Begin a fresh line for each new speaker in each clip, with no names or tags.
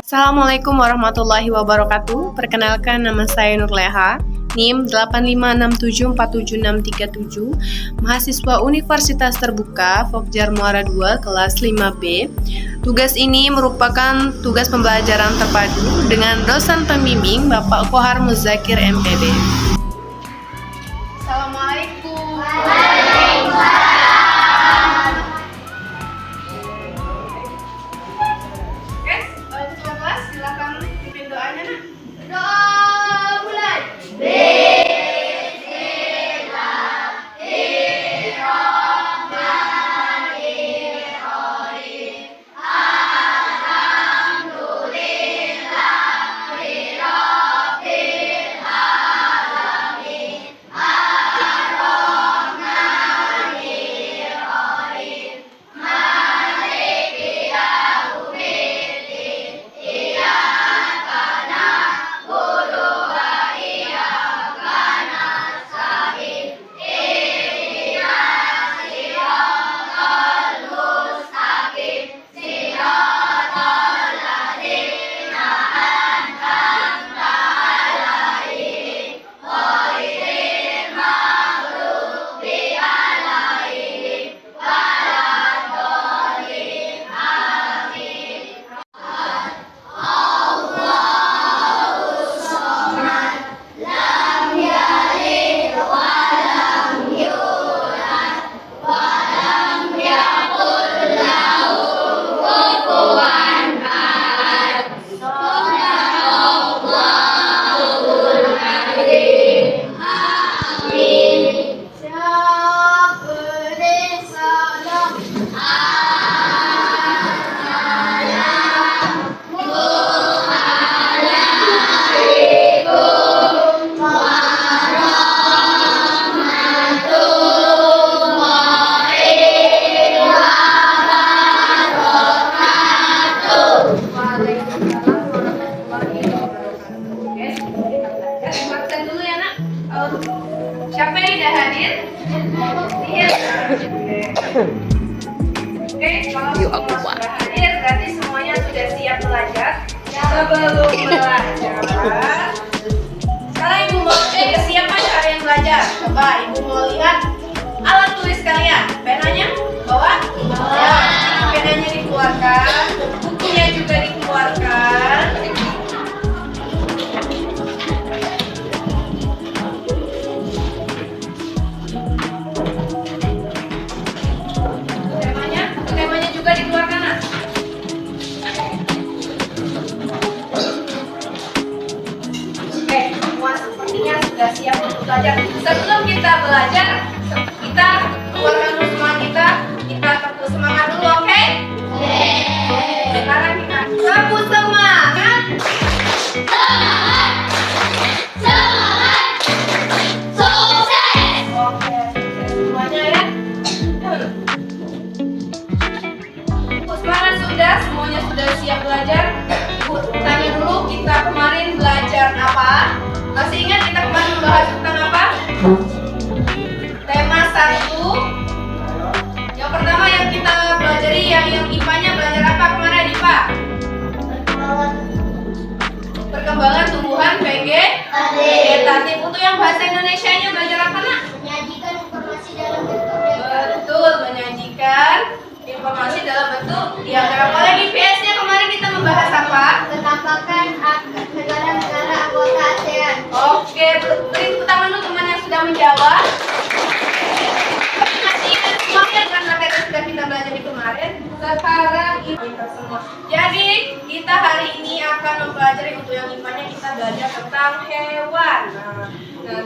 Assalamualaikum warahmatullahi wabarakatuh. Perkenalkan, nama saya Nurleha, NIM 85674767, mahasiswa Universitas Terbuka Fokjar Muara II, kelas 5B. Tugas ini merupakan tugas pembelajaran terpadu dengan dosen pembimbing Bapak Kohar Muzakir MPD. Assalamualaikum. Silakan pimpin doanya, Nak.
Doa mulai.
Siapa yang tidak hadir? Iya. Oke, kalau semua sudah hadir, berarti semuanya sudah siap belajar. Sebelum belajar, sekarang Ibu mau cek kesiapan kalian belajar. Coba Ibu mau lihat alat tulis kalian. Penanya bawa? Bawa. Penanya dikeluarkan, bukunya juga dikeluarkan. Temanya juga dikeluarkan, Nak. Oke, semua sepertinya sudah siap untuk belajar. Sebelum kita belajar, kita keluarkan dulu semangat kita tetap semangat dulu, oke? Sekarang kita sapu semangat.
Sukses.
Oke, sukses semuanya ya. Semangat sudah, semuanya sudah siap belajar. Ibu tanya dulu, kita kemarin belajar apa? Masih ingat kita kemarin membahas tentang apa? Tema 1. Yang pertama yang kita pelajari, yang IPA-nya belajar apa kemarin, IPA? Perkembangan tumbuhan vegetatif. Untuk yang bahasa Indonesianya belajar apa, Nak?
Menyajikan informasi dalam bentuk diagram.
Betul, menyajikan informasi dalam bentuk diagram. Apalagi PS-nya kemarin kita membahas apa?
Penampakan negara-negara anggota ASEAN.
Oke, beri tepuk tangan dulu teman yang sudah menjawab. Masih ingat semuanya kan materi yang sudah kita belajar di kemarin. Sekarang kita semua. Jadi kita hari ini akan mempelajari, untuk yang IPA-nya kita belajar tentang hewan. Nah,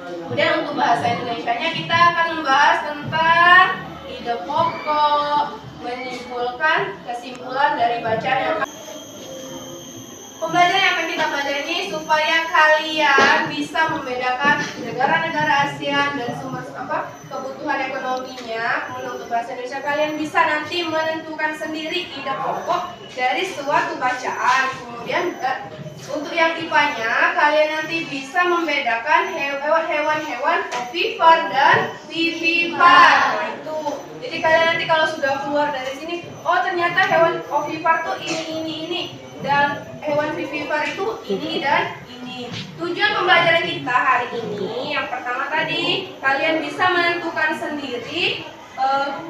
kemudian untuk bahasa Indonesianya kita akan membahas tentang ide pokok, menyimpulkan kesimpulan dari bacaan yang pembelajaran yang akan kita pelajari ini supaya kalian bisa membedakan negara-negara ASEAN dan sumber kebutuhan ekonominya. Kemudian untuk bahasa Indonesia kalian bisa nanti menentukan sendiri ide pokok dari suatu bacaan. Kemudian untuk yang IPA-nya kalian nanti bisa membedakan hewan-hewan ovipar dan vivipar. Nah, itu. Jadi kalian nanti kalau sudah keluar dari sini oh ternyata hewan ovipar tuh ini dan hewan vivipar itu ini dan ini. Tujuan pembelajaran kita hari ini yang pertama tadi kalian bisa menentukan sendiri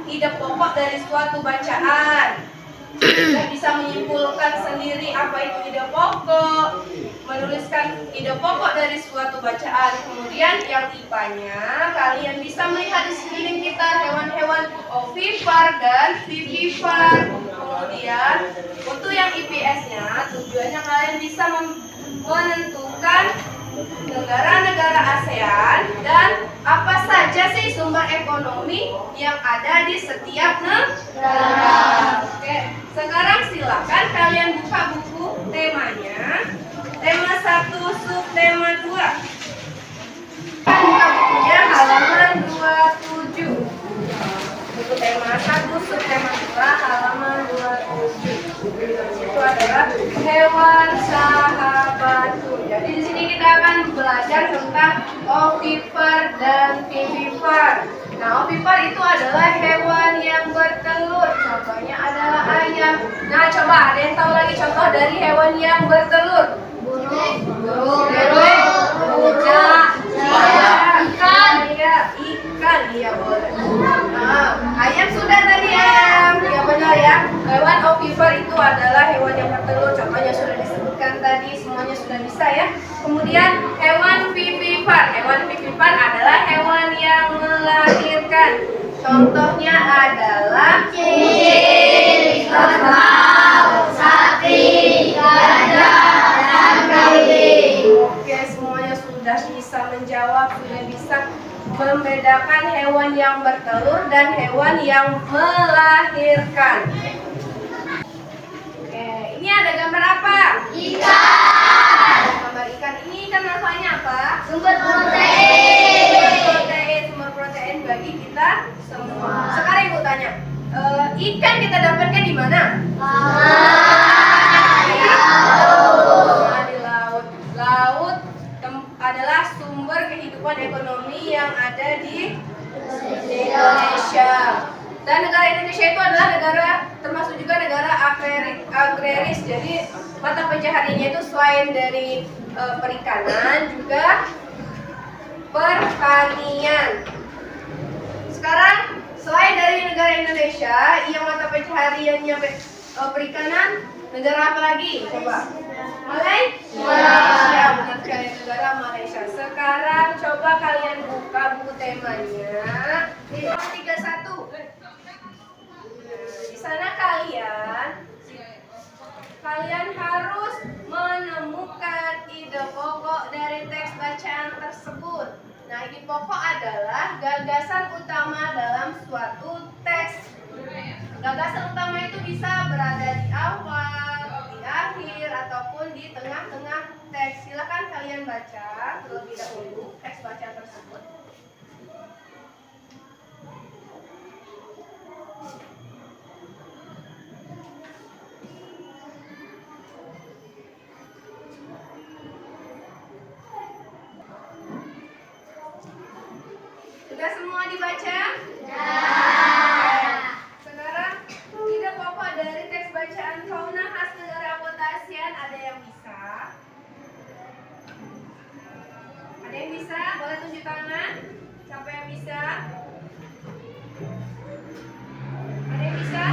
ide pokok dari suatu bacaan. Dan bisa menyimpulkan sendiri apa itu ide pokok, menuliskan ide pokok dari suatu bacaan. Kemudian yang IPA-nya kalian bisa melihat di sekeliling kita hewan-hewan ovipar dan vivipar. Kemudian untuk yang IPS-nya tujuannya kalian bisa menentukan negara-negara ASEAN dan apa saja sih sumber ekonomi yang ada di setiap negara. Oke, sekarang silakan kalian buka buku temanya. Tema 1, subtema 2. Buka bukunya halaman 27. Buku tema 1, subtema 2, halaman 27. Itu adalah hewan sahabatku. Jadi di sini kita akan belajar tentang ovipar dan vivipar. Nah, ovipar itu adalah hewan yang bertelur. Contohnya adalah ayam. Nah, coba ada yang tahu lagi contoh dari hewan yang bertelur? Burung, kuda, ikan, iya boleh. Nah, ayam sudah tadi ayam, ya benar ya. Hewan ovipar itu adalah hewan yang bertelur. Contohnya sudah disebutkan tadi, semuanya sudah bisa ya. Kemudian hewan vivipar. Hewan vivipar adalah hewan yang melahirkan. Contohnya adalah kucing, kerbau, sapi, gajah, dan kambing. Oke, semuanya sudah bisa menjawab, sudah bisa membedakan hewan yang bertelur dan hewan yang melahirkan. Oke, ini ada gambar apa? Ikan. Gambar ikan. Ini ikan namanya apa? Sumber protein. Sumber protein bagi kita semua. Sekarang ibu tanya, ikan kita dapatkan di mana? Di laut. Laut adalah sumber kehidupan ekonomi yang ada di Indonesia. Dan negara Indonesia itu adalah negara, termasuk juga negara agraris. Jadi mata pencahariannya itu selain dari perikanan juga pertanian. Sekarang selain dari negara Indonesia yang mata pencahariannya perikanan, negara apa lagi? Coba. Malaysia. Benar sekali, negara Malaysia. Sekarang coba kalian buka buku temanya di 31. Di sana kalian harus menemukan ide pokok dari teks bacaan tersebut. Nah, ide pokok adalah gagasan utama dalam suatu teks. Gagasan utama itu bisa berada di awal, di akhir, ataupun di tengah-tengah teks. Silakan kalian baca terlebih dahulu teks bacaan tersebut. Sudah semua dibaca? Sekarang ide pokok dari teks bacaan fauna khas negara anggota ASEAN, ada yang bisa? Ada yang bisa? Boleh tunjuk tangan. Siapa yang bisa? Ada yang bisa?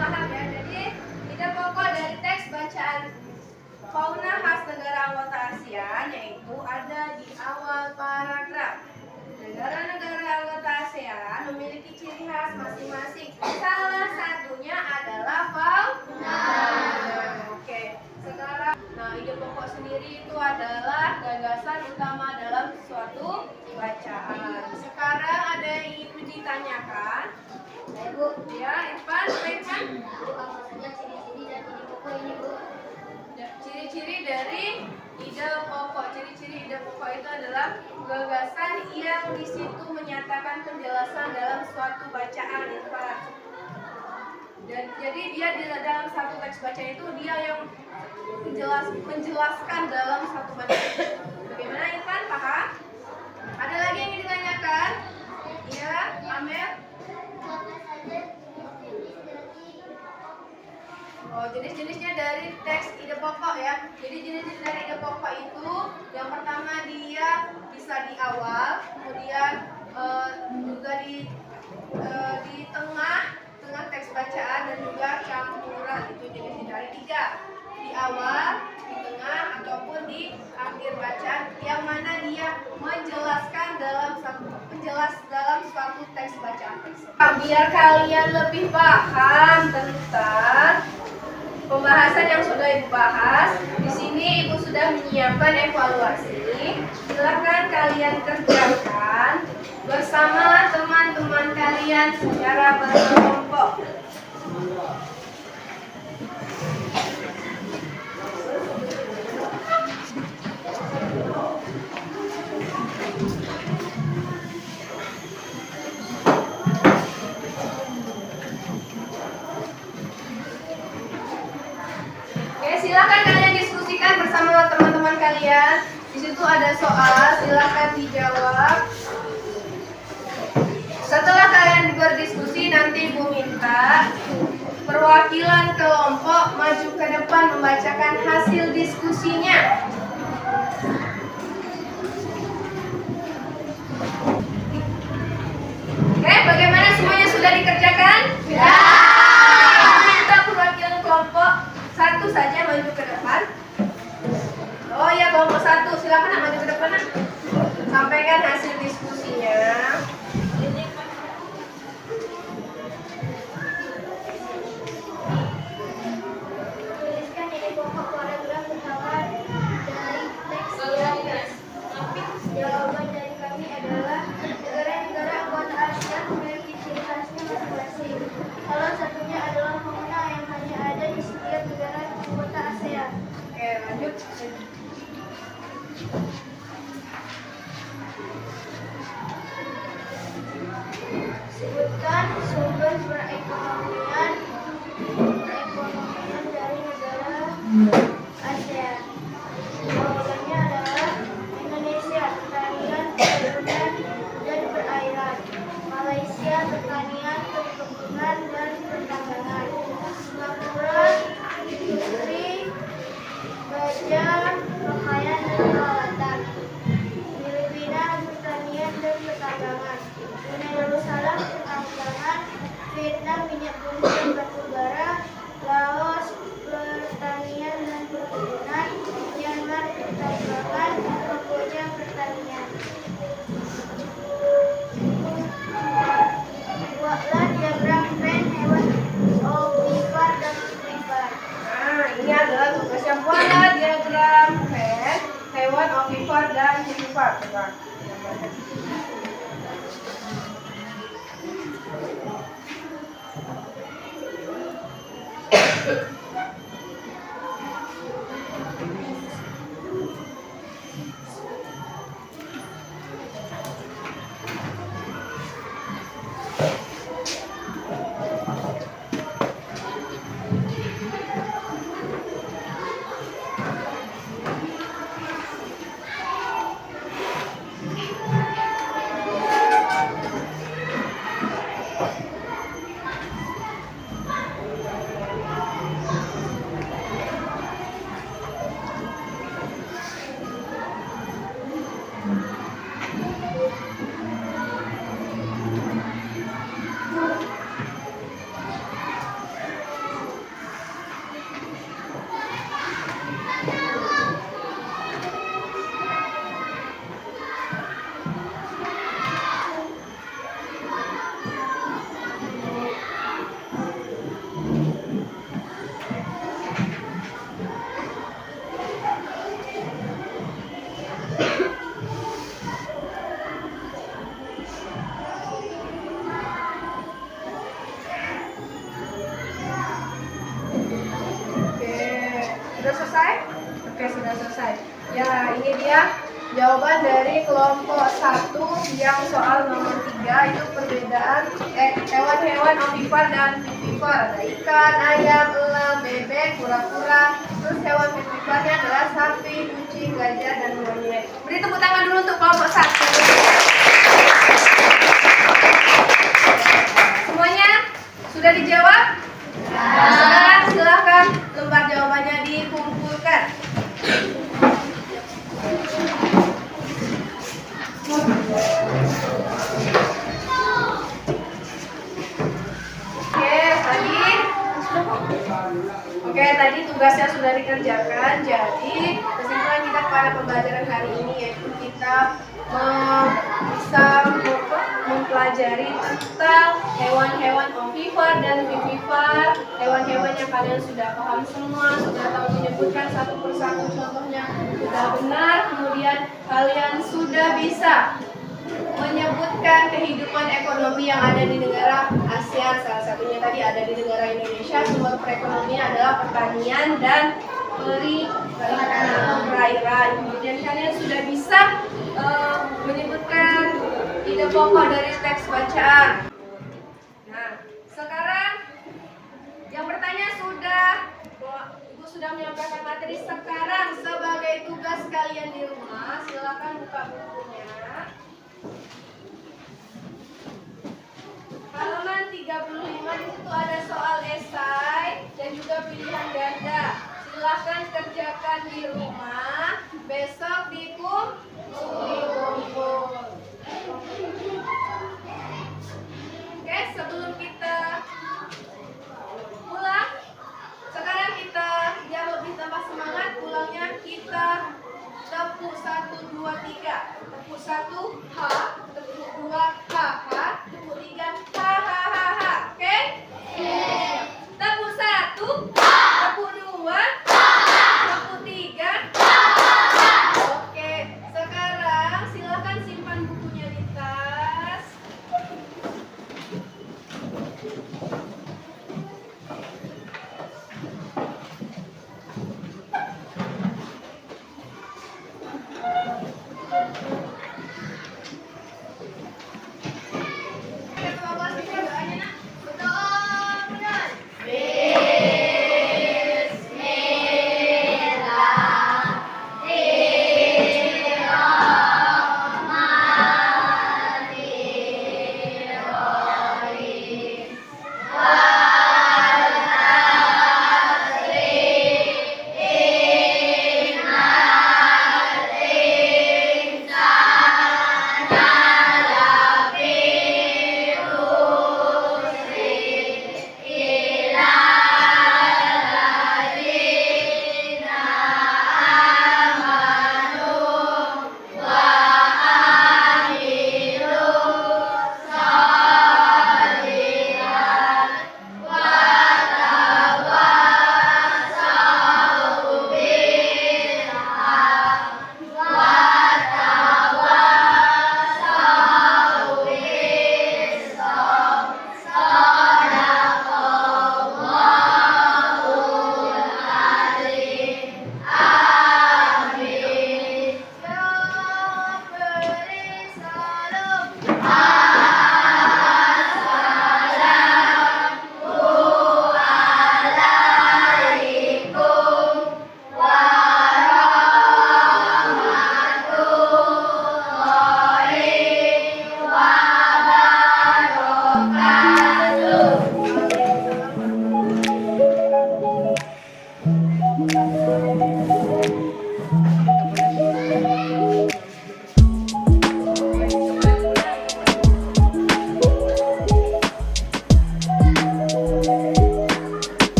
Paham ya? Jadi ide pokok dari teks bacaan fauna khas negara anggota ASEAN yaitu ada di awal paragraf. Negara-negara anggota ASEAN memiliki ciri khas masing-masing. Salah satunya adalah fauna. Oke, sekarang, nah ide pokok sendiri itu adalah gagasan utama dalam suatu bacaan. Sekarang ada yang ingin ditanyakan? Ibu, ya, Irfan, Irfan.
Apa saja ciri-ciri dan ide pokok ini, Bu?
Ciri-ciri dari ide pokok. Ciri-ciri ide pokok itu adalah gagasan yang di situ menyatakan penjelasan dalam suatu bacaan, Irfan. Dan jadi dia di dalam satu teks bacaan itu dia yang menjelaskan dalam satu bacaan. Bagaimana Irfan? Paham? Ada lagi yang ingin ditanyakan? Iya, Amel?
Apa saja
Oh, jenis-jenisnya dari teks ide pokok ya. Jadi jenis-jenis dari ide pokok itu yang pertama dia bisa di awal, kemudian juga di tengah teks bacaan dan juga campuran. Itu jenis dari tiga, di awal, di tengah ataupun di akhir bacaan, yang mana dia menjelaskan dalam suatu teks bacaan tersebut. Biar kalian lebih paham tentang pembahasan yang sudah Ibu bahas, di sini Ibu sudah menyiapkan evaluasi. Silakan kalian kerjakan bersama teman-teman kalian secara berkelompok. Silakan kalian diskusikan bersama teman-teman kalian. Di situ ada soal, silakan dijawab. Setelah kalian berdiskusi, nanti Ibu minta perwakilan kelompok maju ke depan membacakan hasil diskusinya. Oke, bagaimana semuanya sudah dikerjakan? Ya. Minta perwakilan kelompok satu saja maju ke depan. Oh ya, kelompok satu, silakan maju ke depan. Sampaikan hasil diskusinya.
Tuliskan ide pokok paragraf pertama dari teks diatas. Jawaban dari kami adalah negara-negara anggota ASEAN memiliki ciri khasnya masing-masing. Salah satunya adalah fauna yang hanya ada di setiap negara anggota ASEAN.
Oke, lanjut.
Sebutkan sumber perekonomian dari negara ASEAN. Jawabannya adalah Indonesia, pertanian, perkebunan, dan perairan. Malaysia, pertanian, perkebunan, dan pertambangan. Singapura, industri, baja, pakaian, dan peralatan. Filipina, pertanian, dan pertambangan. Brunei Darussalam, pertambangan. Vietnam, minyak bumi dan batu bara. Laos, pertanian dan perkebunan. Myanmar, pertambangan. Kamboja, pertanian. Buatlah diagram Venn hewan ovipar dan vivipar.
Nah, ini adalah tugasnya. Buatlah diagram Venn hewan ovipar dan vivipar. Coba. Sudah selesai? Oke, sudah selesai. Ya, ini dia jawaban dari kelompok 1 yang soal nomor 3, itu perbedaan hewan-hewan ovipar dan vivipar. Ada ikan, ayam, elang, bebek, kura-kura. Terus hewan viviparnya adalah sapi, kucing, gajah, dan monyet. Beri tepuk tangan dulu untuk kelompok 1. Semuanya sudah dijawab? Silahkan Sekarang lembar jawabannya dikumpulkan. Tadi tugasnya sudah dikerjakan. Jadi kesimpulan kita pada pembelajaran hari ini yaitu kita bisa mempelajari tentang hewan-hewan ovipar dan vivipar. Hewan-hewan yang kalian sudah paham semua, sudah tahu menyebutkan satu persatu contohnya sudah benar. Kemudian kalian sudah bisa menyebutkan kehidupan ekonomi yang ada di negara ASEAN. Salah satunya tadi ada di negara Indonesia. Sumber perekonomian adalah pertanian dan perikanan atau perairan. Kemudian kalian sudah bisa menyebutkan ide pokok dari teks bacaan. Nah, sekarang yang bertanya Ibu sudah menyampaikan materi. Sekarang sebagai tugas kalian di rumah, silakan buka bukunya. Halaman 35 di situ ada soal esai dan juga pilihan ganda. Silahkan kerjakan di rumah. Besok dikumpul. Oke, sebelum kita